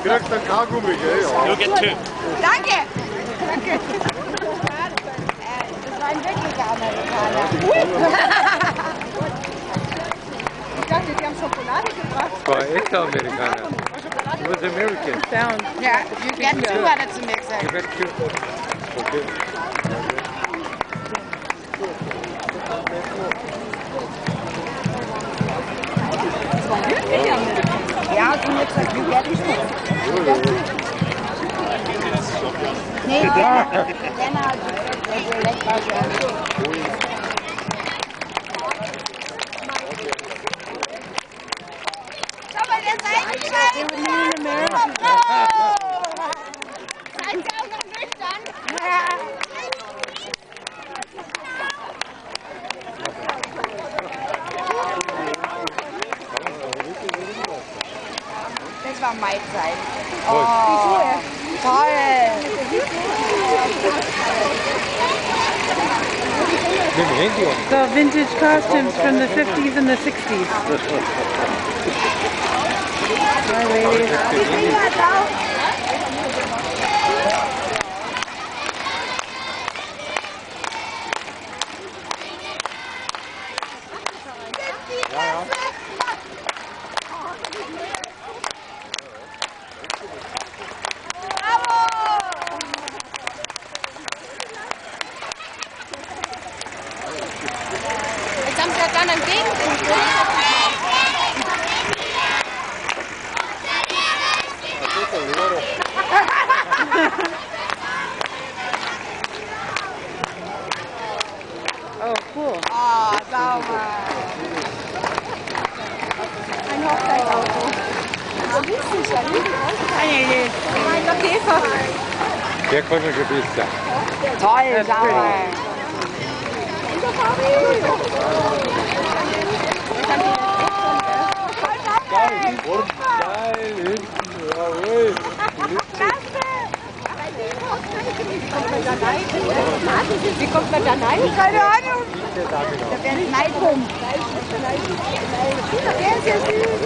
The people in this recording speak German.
Du kriegst ein Kaugummi, gell? You'll get two. Danke! Danke! Das war ein wirklicher Amerikaner. Ich dachte, die haben Schokolade gebracht. Das war ein echter Amerikaner. It was American. Sound. Yeah, you get two, hat er zu mir gesagt. You get two. Okay. Das war wirklich Amerikaner. Ja, sie hat gesagt, you get two. Nee, Lena hat gesagt, schau mal, der Seitenschwein! Seid ihr auch noch nüchtern? Das war Maizeit. Oh, toll! So vintage costumes from the 50s and the 60s. Hi, ladies. Jetzt haben sie ja dann einen Gegenpunkt. Oh, cool. Oh, sauber. Ein Hochzeitsauto. So witzig, ja, Mein Käfer. Der kann schon gewiss sein. Toll, sauber. Geil, hinten, jawohl. Wie kommt man da rein? Keine Ahnung. Da wäre ein Neidrum. Der ist ja süß.